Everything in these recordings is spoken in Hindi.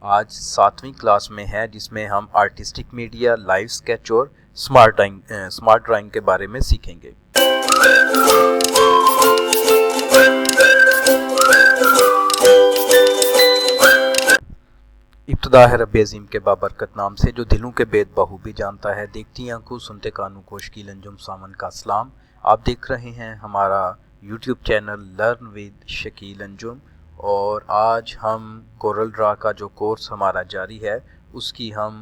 आज 7वीं क्लास में है जिसमें हम आर्टिस्टिक मीडिया, लाइव स्केच और स्मार्ट ड्राइंग के बारे में सीखेंगे। इब्तदा है रब्बे अज़ीम के बाबरकत नाम से, जो दिलों के बेद बखूबी जानता है। देखती आंखों सुनते कानों को शकील अंजुम सामन का सलाम। आप देख रहे हैं हमारा YouTube channel learn with Shakeel Anjum, और आज हम कोरल ड्रा का जो कोर्स हमारा जारी है उसकी हम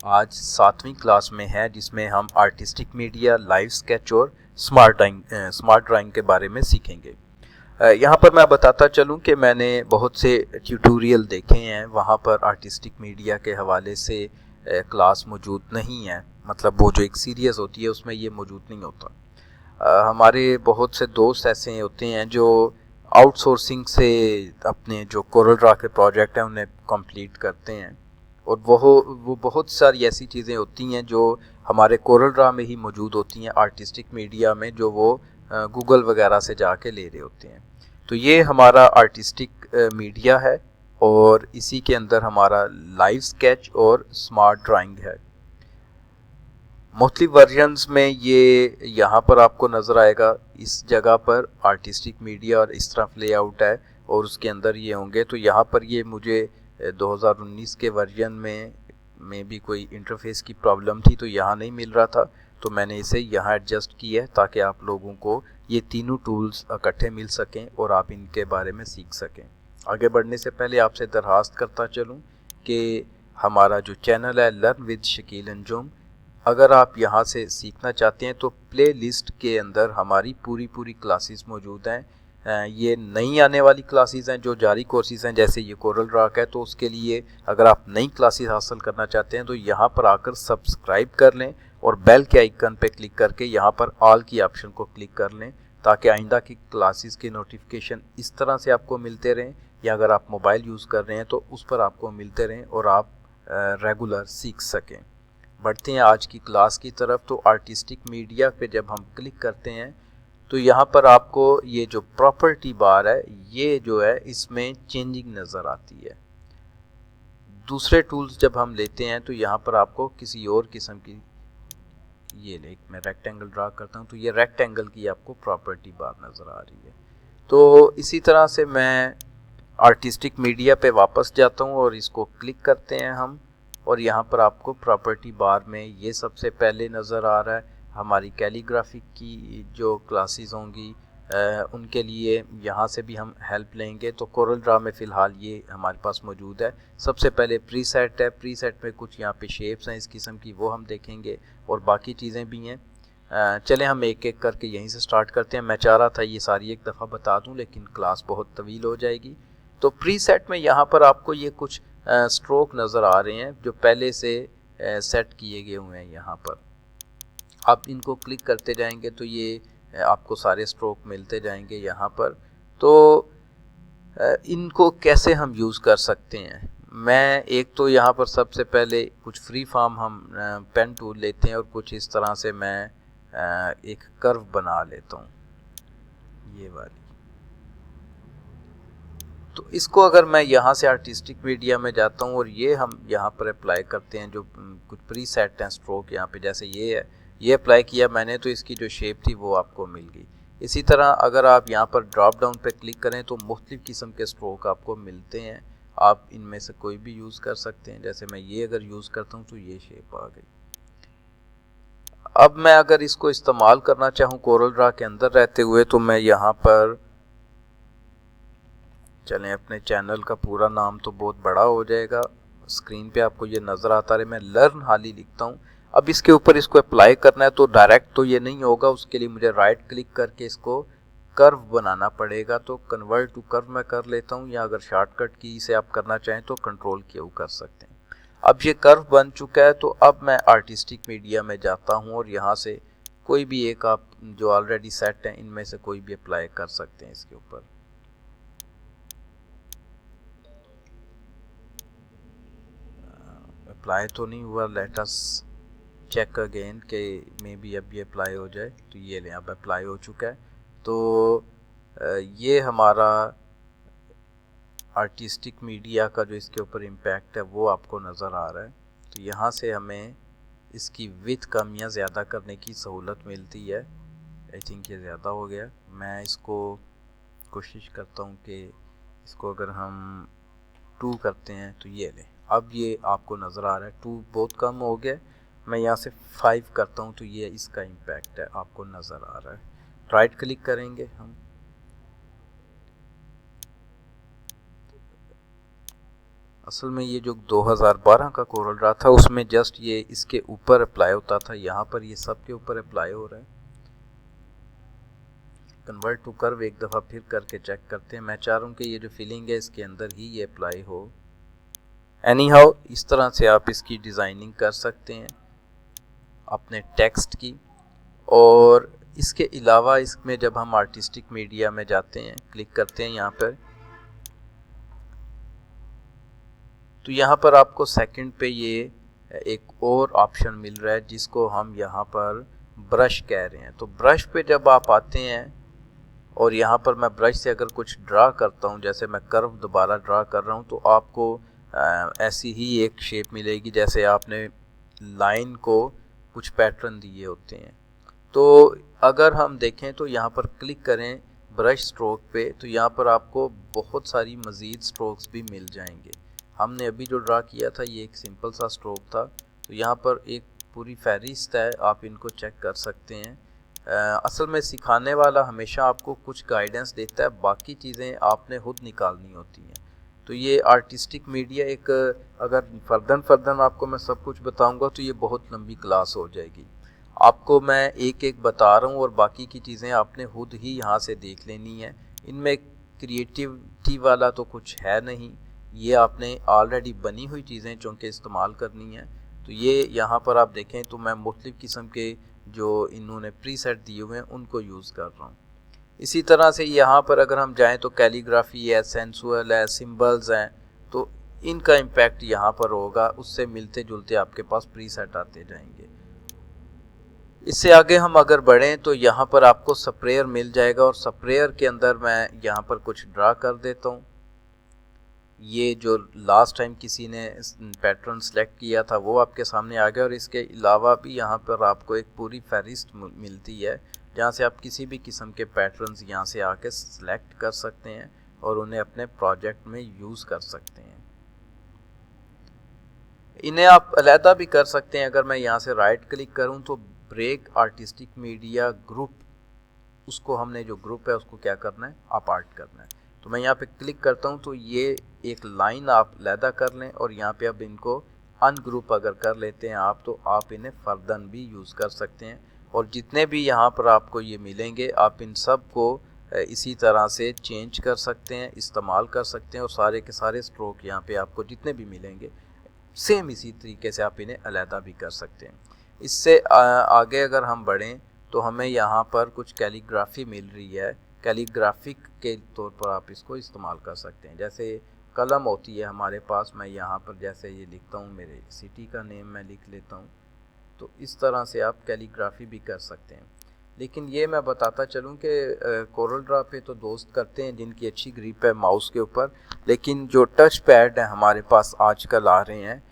आज 7वीं क्लास में है, जिसमें हम आर्टिस्टिक मीडिया, लाइव स्केच और स्मार्ट ड्राइंग के बारे में सीखेंगे। यहाँ पर मैं बताता चलूँ कि मैंने बहुत से ट्यूटोरियल देखे हैं, वहाँ पर आर्टिस्टिक मीडिया के हवाले से क्लास मौजूद नहीं है। मतलब वो जो एक सीरीज़ होती है उसमें ये मौजूद नहीं होता। हमारे बहुत से दोस्त ऐसे होते हैं जो आउटसोर्सिंग से अपने जो कोरल ड्रा के प्रोजेक्ट हैं उन्हें कंप्लीट करते हैं, और वो बहुत सारी ऐसी चीज़ें होती हैं जो हमारे कोरल ड्रा में ही मौजूद होती हैं आर्टिस्टिक मीडिया में, जो वो गूगल वगैरह से जाके ले रहे होते हैं। तो ये हमारा आर्टिस्टिक मीडिया है, और इसी के अंदर हमारा लाइव स्केच और स्मार्ट ड्राइंग है। मुख्तलिफ वर्जन्स में ये यहाँ पर आपको नज़र आएगा। इस जगह पर आर्टिस्टिक मीडिया और इस तरफ लेआउट है, और उसके अंदर ये होंगे। तो यहाँ पर ये मुझे 2019 के वर्जन में भी कोई इंटरफेस की प्रॉब्लम थी, तो यहाँ नहीं मिल रहा था, तो मैंने इसे यहाँ एडजस्ट किया है ताकि आप लोगों को ये तीनों टूल्स इकट्ठे मिल सकें और आप इनके बारे में सीख सकें। आगे बढ़ने से पहले आपसे दरख्वास्त करता चलूँ कि हमारा जो चैनल है लर्न विद शकील अंजुम, अगर आप यहाँ से सीखना चाहते हैं तो प्ले लिस्ट के अंदर हमारी पूरी क्लासेस मौजूद हैं। ये नई आने वाली क्लासेस हैं जो जारी कोर्सेज हैं, जैसे ये कोरल ड्रा है। तो उसके लिए अगर आप नई क्लासेस हासिल करना चाहते हैं तो यहाँ पर आकर सब्सक्राइब कर लें और बेल के आइकन पे क्लिक करके यहाँ पर ऑल की ऑप्शन को क्लिक कर लें, ताकि आइंदा की क्लासेस के नोटिफिकेशन इस तरह से आपको मिलते रहें, या अगर आप मोबाइल यूज़ कर रहे हैं तो उस पर आपको मिलते रहें और आप रेगुलर सीख सकें। बढ़ते हैं आज की क्लास की तरफ। तो आर्टिस्टिक मीडिया पे जब हम क्लिक करते हैं तो यहाँ पर आपको ये जो प्रॉपर्टी बार है, ये जो है इसमें चेंजिंग नज़र आती है। दूसरे टूल्स जब हम लेते हैं तो यहाँ पर आपको किसी और किस्म की, ये ले मैं रेक्टेंगल ड्रा करता हूँ तो ये रेक्टेंगल की आपको प्रॉपर्टी बार नज़र आ रही है। तो इसी तरह से मैं आर्टिस्टिक मीडिया पे वापस जाता हूँ और इसको क्लिक करते हैं हम, और यहाँ पर आपको प्रॉपर्टी बार में ये सबसे पहले नज़र आ रहा है। हमारी कैलीग्राफी की जो क्लासेस होंगी उनके लिए यहाँ से भी हम हेल्प लेंगे। तो कोरल ड्रा में फ़िलहाल ये हमारे पास मौजूद है। सबसे पहले प्रीसेट है, प्रीसेट में कुछ यहाँ पे शेप्स हैं इस किस्म की, वो हम देखेंगे, और बाकी चीज़ें भी हैं। चलें हम एक एक करके यहीं से स्टार्ट करते हैं। मैं चाह रहा था ये सारी एक दफ़ा बता दूँ, लेकिन क्लास बहुत तवील हो जाएगी। तो प्रीसेट में यहाँ पर आपको ये कुछ स्ट्रोक नज़र आ रहे हैं जो पहले से सेट किए गए हुए हैं। यहाँ पर आप इनको क्लिक करते जाएंगे तो ये आपको सारे स्ट्रोक मिलते जाएंगे यहाँ पर। तो इनको कैसे हम यूज़ कर सकते हैं, मैं एक तो यहाँ पर सबसे पहले कुछ फ्री फॉर्म हम पेन टूल लेते हैं, और कुछ इस तरह से मैं एक कर्व बना लेता हूँ, ये वाली। तो इसको अगर मैं यहाँ से आर्टिस्टिक मीडिया में जाता हूँ और ये हम यहाँ पर अप्लाई करते हैं, जो कुछ प्री सेट हैं स्ट्रोक यहाँ पे, जैसे ये है, ये अप्लाई किया मैंने तो इसकी जो शेप थी वो आपको मिल गई। इसी तरह अगर आप यहाँ पर ड्रॉप डाउन पे क्लिक करें तो मुख्तलिफ़ किस्म के स्ट्रोक आपको मिलते हैं, आप इनमें से कोई भी यूज़ कर सकते हैं। जैसे मैं ये अगर यूज़ करता हूँ तो ये शेप आ गई। अब मैं अगर इसको इस्तेमाल करना चाहूँ कोरल ड्रा के अंदर रहते हुए, तो मैं यहाँ पर, चलें अपने चैनल का पूरा नाम तो बहुत बड़ा हो जाएगा, स्क्रीन पे आपको ये नज़र आता रहे, मैं लर्न हाली लिखता हूँ। अब इसके ऊपर इसको अप्लाई करना है तो डायरेक्ट तो ये नहीं होगा, उसके लिए मुझे राइट क्लिक करके इसको कर्व बनाना पड़ेगा। तो कन्वर्ट टू कर्व मैं कर लेता हूँ, या अगर शॉर्टकट की से आप करना चाहें तो कंट्रोल Q कर सकते हैं। अब ये कर्व बन चुका है, तो अब मैं आर्टिस्टिक मीडिया में जाता हूँ और यहाँ से कोई भी एक आप जो ऑलरेडी सेट हैं इनमें से कोई भी अप्लाई कर सकते हैं इसके ऊपर। अप्लाई तो नहीं हुआ, लेट अस चेक अगेन के मे बी अब ये अप्लाई हो जाए। तो ये लें, अब अप्लाई हो चुका है। तो ये हमारा आर्टिस्टिक मीडिया का जो इसके ऊपर इम्पैक्ट है वो आपको नज़र आ रहा है। तो यहाँ से हमें इसकी विथ कमियाँ ज़्यादा करने की सहूलत मिलती है। आई थिंक ये ज़्यादा हो गया, मैं इसको कोशिश करता हूँ कि इसको अगर हम 2 करते हैं तो ये लें, अब ये आपको नज़र आ रहा है 2 बहुत कम हो गया। मैं यहाँ से 5 करता हूँ तो ये इसका इम्पैक्ट है आपको नज़र आ रहा है। राइट क्लिक करेंगे हम, असल में ये जो 2012 का कोरल ड्रा था उसमें जस्ट ये इसके ऊपर अप्लाई होता था, यहाँ पर ये सब के ऊपर अप्लाई हो रहा है। कन्वर्ट टू कर्व एक दफ़ा फिर करके चेक करते हैं। मैं चाह रहा हूँ कि ये जो फीलिंग है इसके अंदर ही ये अप्लाई हो। एनी हाउ इस तरह से आप इसकी डिज़ाइनिंग कर सकते हैं अपने टेक्स्ट की। और इसके अलावा इसमें जब हम आर्टिस्टिक मीडिया में जाते हैं, क्लिक करते हैं यहाँ पर, तो यहाँ पर आपको सेकंड पे ये एक और ऑप्शन मिल रहा है जिसको हम यहाँ पर ब्रश कह रहे हैं। तो ब्रश पे जब आप आते हैं और यहाँ पर मैं ब्रश से अगर कुछ ड्रा करता हूँ, जैसे मैं कर्व दोबारा ड्रा कर रहा हूँ, तो आपको ऐसी ही एक शेप मिलेगी जैसे आपने लाइन को कुछ पैटर्न दिए होते हैं। तो अगर हम देखें तो यहाँ पर क्लिक करें ब्रश स्ट्रोक पे, तो यहाँ पर आपको बहुत सारी मज़ीद स्ट्रोक्स भी मिल जाएंगे। हमने अभी जो ड्रा किया था ये एक सिंपल सा स्ट्रोक था, तो यहाँ पर एक पूरी फहरिस्त है, आप इनको चेक कर सकते हैं। असल में सिखाने वाला हमेशा आपको कुछ गाइडेंस देता है, बाकी चीज़ें आपने खुद निकालनी होती हैं। तो ये आर्टिस्टिक मीडिया एक, अगर फर्दन आपको मैं सब कुछ बताऊंगा तो ये बहुत लंबी क्लास हो जाएगी। आपको मैं एक एक बता रहा हूँ और बाकी की चीज़ें आपने खुद ही यहाँ से देख लेनी है। इनमें क्रिएटिविटी वाला तो कुछ है नहीं, ये आपने ऑलरेडी बनी हुई चीज़ें चूँकि इस्तेमाल करनी है। तो ये यहाँ पर आप देखें तो मैं मुख्तलिफ़ किस्म के जो इन्होंने प्रीसेट दिए हुए हैं उनको यूज़ कर रहा हूँ। इसी तरह से यहाँ पर अगर हम जाएं तो कैलीग्राफी है, सेंसुअल है, सिंबल्स हैं, तो इनका इम्पैक्ट यहाँ पर होगा, उससे मिलते जुलते आपके पास प्रीसेट आते जाएंगे। इससे आगे हम अगर बढ़ें तो यहाँ पर आपको स्प्रेयर मिल जाएगा, और स्प्रेयर के अंदर मैं यहाँ पर कुछ ड्रा कर देता हूँ। ये जो लास्ट टाइम किसी ने पैटर्न सेलेक्ट किया था वो आपके सामने आ गया, और इसके अलावा भी यहाँ पर आपको एक पूरी फहरिस्त मिलती है जहाँ से आप किसी भी किस्म के पैटर्न्स यहाँ से आके सेलेक्ट कर सकते हैं और उन्हें अपने प्रोजेक्ट में यूज़ कर सकते हैं। इन्हें आप अलहदा भी कर सकते हैं। अगर मैं यहाँ से राइट क्लिक करूँ तो ब्रेक आर्टिस्टिक मीडिया ग्रुप, उसको हमने जो ग्रुप है उसको क्या करना है, अपार्ट करना है। तो मैं यहाँ पे क्लिक करता हूँ तो ये एक लाइन आप अलहदा कर लें, और यहाँ पे अब इनको अनग्रुप अगर कर लेते हैं आप, तो आप इन्हें फर्दन भी यूज़ कर सकते हैं। और जितने भी यहाँ पर आपको ये मिलेंगे आप इन सब को इसी तरह से चेंज कर सकते हैं, इस्तेमाल कर सकते हैं, और सारे के सारे स्ट्रोक यहाँ पे आपको जितने भी मिलेंगे सेम इसी तरीके से आप इन्हें अलहदा भी कर सकते हैं। इससे आगे अगर हम बढ़ें तो हमें यहाँ पर कुछ कैलीग्राफी मिल रही है, कैलीग्राफिक के तौर पर आप इसको इस्तेमाल कर सकते हैं। जैसे कलम होती है हमारे पास, मैं यहाँ पर जैसे ये लिखता हूँ, मेरे सिटी का नेम मैं लिख लेता हूँ, तो इस तरह से आप कैलीग्राफी भी कर सकते हैं। लेकिन ये मैं बताता चलूँ कि कोरल ड्रा पे तो दोस्त करते हैं जिनकी अच्छी ग्रिप है माउस के ऊपर, लेकिन जो टच पैड है हमारे पास आजकल आ रहे हैं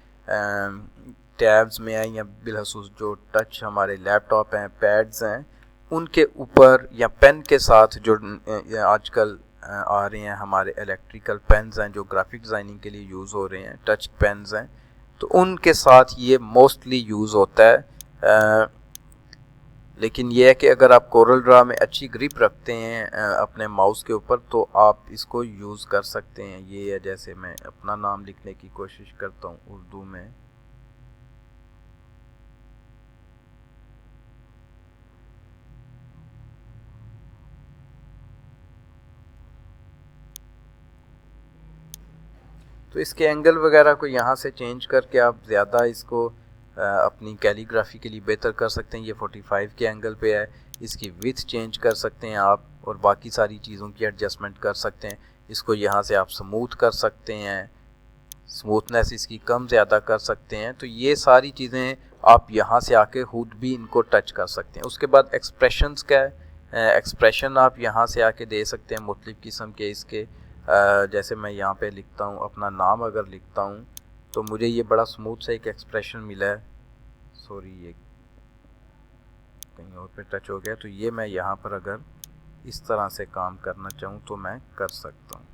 टैब्स में है, या बिलखसूस जो टच हमारे लैपटॉप हैं, पैड्स हैं, उनके ऊपर या पेन के साथ जो आजकल आ रहे हैं हमारे इलेक्ट्रिकल पेन्स हैं जो ग्राफिक डिज़ाइनिंग के लिए यूज़ हो रहे हैं, टच पेन्स हैं, तो उनके साथ ये मोस्टली यूज़ होता है। लेकिन यह है कि अगर आप कोरल ड्रा में अच्छी ग्रिप रखते हैं अपने माउस के ऊपर तो आप इसको यूज़ कर सकते हैं। ये है, जैसे मैं अपना नाम लिखने की कोशिश करता हूँ उर्दू में, तो इसके एंगल वगैरह को यहाँ से चेंज करके आप ज़्यादा इसको अपनी कैलीग्राफी के लिए बेहतर कर सकते हैं। ये 45 के एंगल पे है, इसकी विड्थ चेंज कर सकते हैं आप, और बाकी सारी चीज़ों की एडजस्टमेंट कर सकते हैं। इसको यहाँ से आप स्मूथ कर सकते हैं, स्मूथनेस इसकी कम ज़्यादा कर सकते हैं। तो ये सारी चीज़ें आप यहाँ से आके खुद भी इनको टच कर सकते हैं। उसके बाद एक्सप्रेशंस का है, एक्सप्रेशन आप यहाँ से आके दे सकते हैं मुख्तलिफ़ किस्म के इसके। जैसे मैं यहाँ पे लिखता हूँ अपना नाम, अगर लिखता हूँ तो मुझे ये बड़ा स्मूथ सा एक एक्सप्रेशन मिला है। सॉरी, ये कहीं और पे टच हो गया। तो ये मैं यहाँ पर अगर इस तरह से काम करना चाहूँ तो मैं कर सकता हूँ।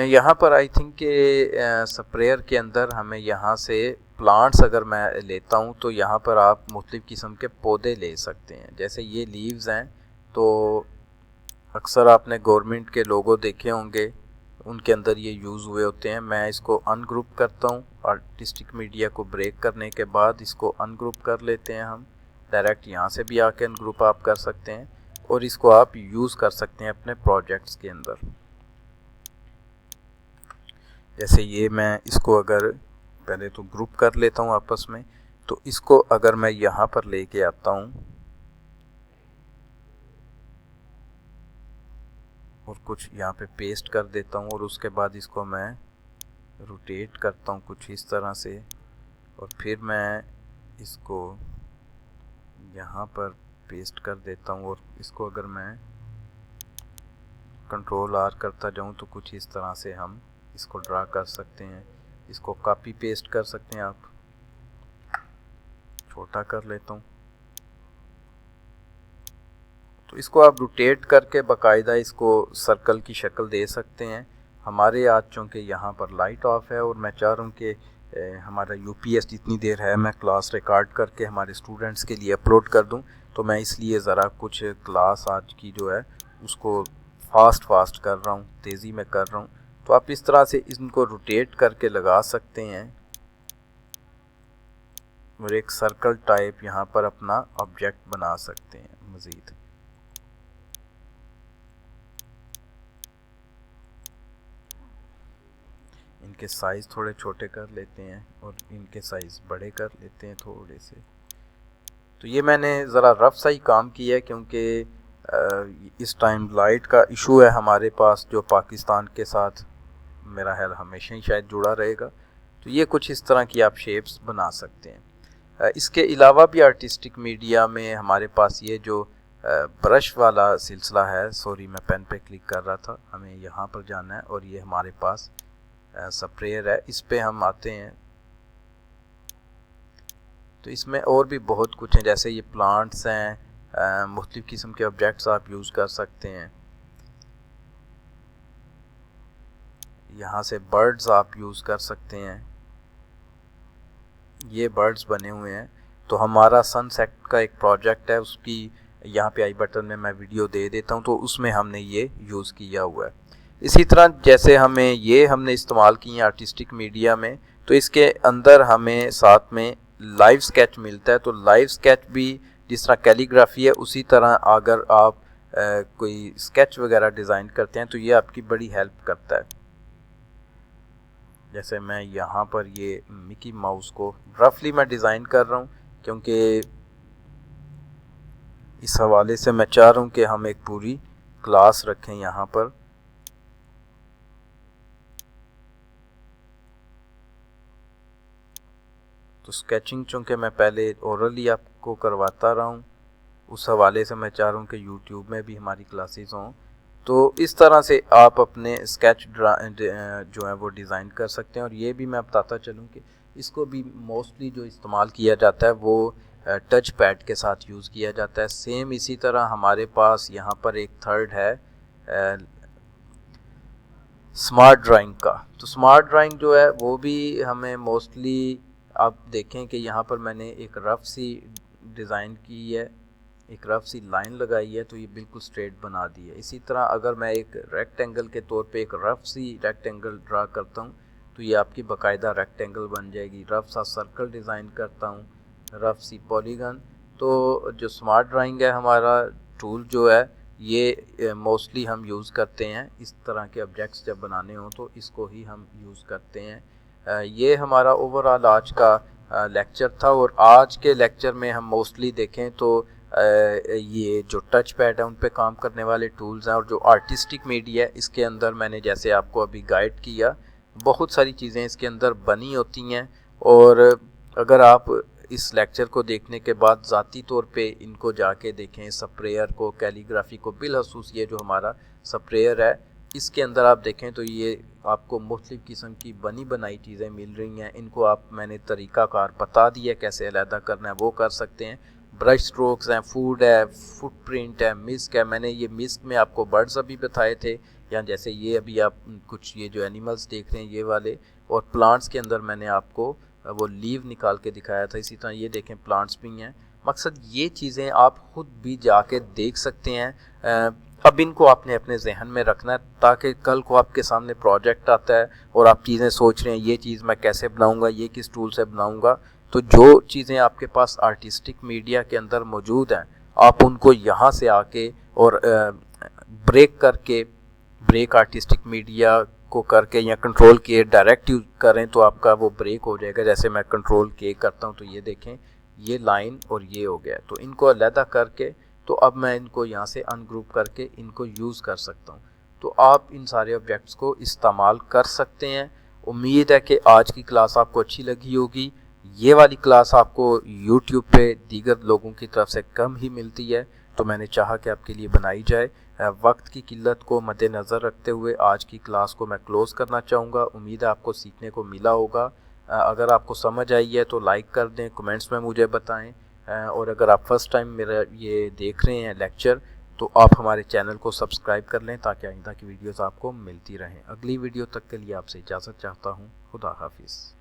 यहाँ पर आई थिंक के स्प्रेयर के अंदर हमें यहाँ से प्लांट्स अगर मैं लेता हूँ तो यहाँ पर आप मुख्तलिफ़ किस्म के पौधे ले सकते हैं। जैसे ये लीव्स हैं, तो अक्सर आपने गवर्नमेंट के लोगो देखे होंगे, उनके अंदर ये यूज़ हुए होते हैं। मैं इसको अनग्रुप करता हूँ। आर्टिस्टिक मीडिया को ब्रेक करने के बाद इसको अनग्रुप कर लेते हैं हम। डायरेक्ट यहाँ से भी आके अनग्रुप आप कर सकते हैं और इसको आप यूज़ कर सकते हैं अपने प्रोजेक्ट्स के अंदर। जैसे ये मैं इसको अगर पहले तो ग्रुप कर लेता हूँ आपस में, तो इसको अगर मैं यहाँ पर लेके आता हूँ और कुछ यहाँ पे पेस्ट कर देता हूँ और उसके बाद इसको मैं रोटेट करता हूँ कुछ इस तरह से, और फिर मैं इसको यहाँ पर पेस्ट कर देता हूँ और इसको अगर मैं कंट्रोल आर करता जाऊँ तो कुछ इस तरह से हम इसको ड्रा कर सकते हैं। इसको कॉपी पेस्ट कर सकते हैं आप। छोटा कर लेता हूँ, तो इसको आप रोटेट करके बाकायदा इसको सर्कल की शक्ल दे सकते हैं। हमारे आज चूँकि यहाँ पर लाइट ऑफ है और मैं चाह रहा हूँ कि हमारा यूपीएस जितनी देर है मैं क्लास रिकॉर्ड करके हमारे स्टूडेंट्स के लिए अपलोड कर दूँ, तो मैं इसलिए ज़रा कुछ क्लास आज की जो है उसको फास्ट कर रहा हूँ, तेज़ी में कर रहा हूँ। तो आप इस तरह से इनको रोटेट करके लगा सकते हैं और एक सर्कल टाइप यहाँ पर अपना ऑब्जेक्ट बना सकते हैं मज़ीद। इनके साइज़ थोड़े छोटे कर लेते हैं और इनके साइज़ बड़े कर लेते हैं थोड़े से। तो ये मैंने ज़रा रफ सा ही काम किया है क्योंकि इस टाइम लाइट का इशू है हमारे पास, जो पाकिस्तान के साथ मेरा ख्याल हमेशा ही शायद जुड़ा रहेगा। तो ये कुछ इस तरह की आप शेप्स बना सकते हैं। इसके अलावा भी आर्टिस्टिक मीडिया में हमारे पास ये जो ब्रश वाला सिलसिला है, सॉरी मैं पेन पे क्लिक कर रहा था, हमें यहाँ पर जाना है और ये हमारे पास स्प्रेयर है, इस पे हम आते हैं। तो इसमें और भी बहुत कुछ है, जैसे ये प्लांट्स हैं, मुख्तलिफ़ किस्म के ऑब्जेक्ट्स आप यूज़ कर सकते हैं। यहाँ से बर्ड्स आप यूज़ कर सकते हैं, ये बर्ड्स बने हुए हैं। तो हमारा सनसेट का एक प्रोजेक्ट है, उसकी यहाँ पे आई बटन में मैं वीडियो दे देता हूँ, तो उसमें हमने ये यूज़ किया हुआ है। इसी तरह जैसे हमने इस्तेमाल की हैं आर्टिस्टिक मीडिया में, तो इसके अंदर हमें साथ में लाइव स्केच मिलता है। तो लाइव स्केच भी जिस तरह कैलीग्राफी है उसी तरह अगर आप कोई स्केच वगैरह डिज़ाइन करते हैं तो ये आपकी बड़ी हेल्प करता है। जैसे मैं यहाँ पर ये मिकी माउस को रफली मैं डिज़ाइन कर रहा हूँ क्योंकि इस हवाले से मैं चाह रहा हूँ कि हम एक पूरी क्लास रखें यहाँ पर। तो स्केचिंग चूँकि मैं पहले ओरली आपको करवाता रहा हूँ, उस हवाले से मैं चाह रहा हूँ कि यूट्यूब में भी हमारी क्लासेस हों। तो इस तरह से आप अपने स्केच जो है वो डिज़ाइन कर सकते हैं। और ये भी मैं बताता चलूँ कि इसको भी मोस्टली जो इस्तेमाल किया जाता है वो टच पैड के साथ यूज़ किया जाता है। सेम इसी तरह हमारे पास यहाँ पर एक थर्ड है स्मार्ट ड्राइंग का। तो स्मार्ट ड्राइंग जो है वो भी हमें मोस्टली, आप देखें कि यहाँ पर मैंने एक रफ सी डिज़ाइन की है, एक रफ सी लाइन लगाई है, तो ये बिल्कुल स्ट्रेट बना दी है। इसी तरह अगर मैं एक रेक्टेंगल के तौर पे एक रफ सी रेक्टेंगल ड्रा करता हूँ तो ये आपकी बाकायदा रेक्टेंगल बन जाएगी। रफ सा सर्कल डिज़ाइन करता हूँ, रफ सी पॉलीगन। तो जो स्मार्ट ड्राइंग है हमारा टूल जो है ये मोस्टली हम यूज़ करते हैं इस तरह के ऑब्जेक्ट्स जब बनाने हों तो इसको ही हम यूज़ करते हैं। ये हमारा ओवरऑल आज का लेक्चर था। और आज के लेक्चर में हम मोस्टली देखें तो ये जो टच पैड है उन पे काम करने वाले टूल्स हैं, और जो आर्टिस्टिक मीडिया है इसके अंदर मैंने जैसे आपको अभी गाइड किया बहुत सारी चीज़ें इसके अंदर बनी होती हैं। और अगर आप इस लेक्चर को देखने के बाद ज़ाती तौर पे इनको जाके देखें, स्प्रेयर को, कैलीग्राफी को। बिलखसूस ये जो हमारा स्प्रेयर है, इसके अंदर आप देखें तो ये आपको मुख्तलिफ़ किस्म की बनी बनाई चीज़ें मिल रही हैं। इनको मैंने तरीक़ाकार बता दिया कैसे अलहदा करना है, वो कर सकते हैं। ब्रश स्ट्रोक्स हैं, फूड है, फुटप्रिंट है, मिस्क है। मैंने ये मिस्क में आपको बर्ड्स अभी बताए थे, या जैसे ये अभी आप कुछ ये जो एनिमल्स देख रहे हैं ये वाले, और प्लांट्स के अंदर मैंने आपको वो लीव निकाल के दिखाया था। इसी तरह ये देखें प्लांट्स भी हैं। मकसद ये चीज़ें आप ख़ुद भी जाके देख सकते हैं। अब इनको आपने अपने जहन में रखना है, ताकि कल को आपके सामने प्रोजेक्ट आता है और आप चीज़ें सोच रहे हैं ये चीज़ मैं कैसे बनाऊंगा, ये किस टूल से बनाऊंगा, तो जो चीज़ें आपके पास आर्टिस्टिक मीडिया के अंदर मौजूद हैं, आप उनको यहाँ से आके और ब्रेक आर्टिस्टिक मीडिया को करके या कंट्रोल के डायरेक्ट यूज करें तो आपका वो ब्रेक हो जाएगा। जैसे मैं कंट्रोल के करता हूँ तो ये देखें, ये लाइन और ये हो गया। तो इनको अलहदा करके, तो अब मैं इनको यहाँ से अनग्रुप करके इनको यूज़ कर सकता हूँ। तो आप इन सारे ऑब्जेक्ट्स को इस्तेमाल कर सकते हैं। उम्मीद है कि आज की क्लास आपको अच्छी लगी होगी। ये वाली क्लास आपको YouTube पे दीगर लोगों की तरफ से कम ही मिलती है, तो मैंने चाहा कि आपके लिए बनाई जाए। वक्त की किल्लत को मद्देनज़र रखते हुए आज की क्लास को मैं क्लोज़ करना चाहूँगा। उम्मीद है आपको सीखने को मिला होगा। अगर आपको समझ आई है तो लाइक कर दें, कमेंट्स में मुझे बताएं। और अगर आप फर्स्ट टाइम मेरा ये देख रहे हैं लेक्चर, तो आप हमारे चैनल को सब्सक्राइब कर लें ताकि आइंदा की वीडियोस आपको मिलती रहें। अगली वीडियो तक के लिए आपसे इजाज़त चाहता हूँ। खुदा हाफिज़।